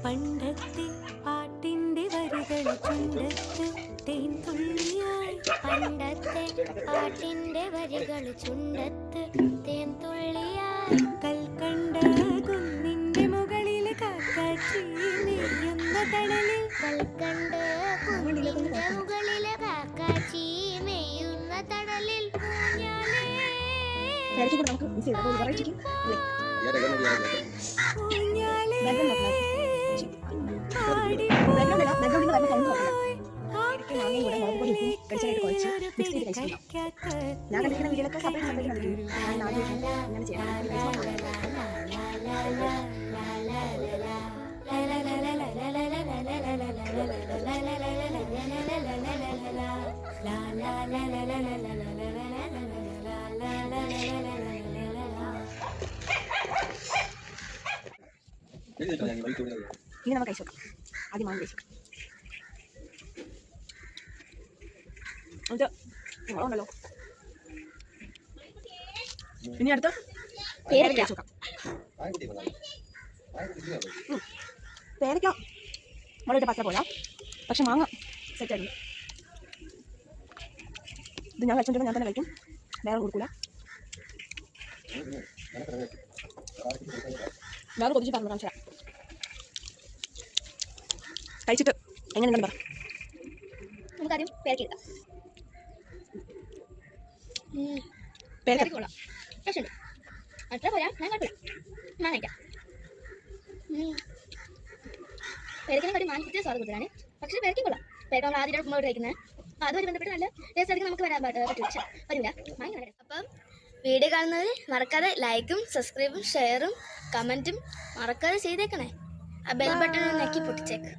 പണ്ടത്തെ പാട്ടിന്റെ വരികൾ ചുണ്ടത്ത് തേൻ തുള്ളിയായി. പണ്ടത്തെ പാട്ടിന്റെ വരികൾ ചുണ്ടത്ത് തേൻ തുള്ളിയായി. കൽക്കണ്ട കുന്നിന്റെ മുകളിൽ കാക്കാച്ചി നെയ്യുന്ന തണലിൽ. കൽക്കണ്ട കുന്നിന്റെ മുകളിൽ കാക്കാച്ചി മെയ്യുന്ന തണലിൽ ഊഞ്ഞാലേ. ഇനി നമുക്ക് കഴിച്ചു നോക്കാം. ആദ്യം മാങ്ങ കഴിച്ചു ഉണ്ടല്ലോ. ഇനി അടുത്ത പേരയ്ക്ക കഴിച്ചു നോക്കാം. പേരയ്ക്ക വളരെ പച്ച പോരാ, പക്ഷെ മാങ്ങ സെറ്റായിരുന്നു. ഇത് ഞാൻ കഴിച്ചിട്ടുണ്ടെങ്കിൽ ഞാൻ തന്നെ കഴിക്കും, വേറെ കൊടുക്കൂല. വേറെ കൊതിച്ച് പറഞ്ഞു കാണിച്ചാൽ കഴിച്ചിട്ട് എങ്ങനെയുണ്ടെന്ന് പറ. നമുക്കാദ്യം പേരയ്ക്ക എടുക്കാം. പേരയ്ക്ക കൊള്ളാം, പക്ഷേ അത്ര പോരാ, ഞാൻ കുഴപ്പമില്ല, ഞാൻ കഴിക്കാം. പേരയ്ക്കിനെ കാര്യം മാങ്ങ പ്രത്യേക സ്വാദ് കൂടുതലാണ്, പക്ഷേ പേരയ്ക്ക കൊള്ളാം. പേരയ്ക്ക നമ്മൾ ആദ്യമായിട്ട് ഉമ്മ കഴിക്കുന്നത്, അപ്പോൾ അതുമായി ബന്ധപ്പെട്ട് നല്ല ടേസ്റ്റ് ആയിരിക്കും. നമുക്ക് വരാൻ പറ്റില്ല, പക്ഷേ വരില്ല മാങ്ങ. അപ്പം വീഡിയോ കാണുന്നവർ മറക്കാതെ ലൈക്കും സബ്സ്ക്രൈബും ഷെയറും കമൻറ്റും മറക്കാതെ ചെയ്തേക്കണേ. ആ ബെൽ ബട്ടൺ ഞെക്കി പൊട്ടിച്ചേക്ക്.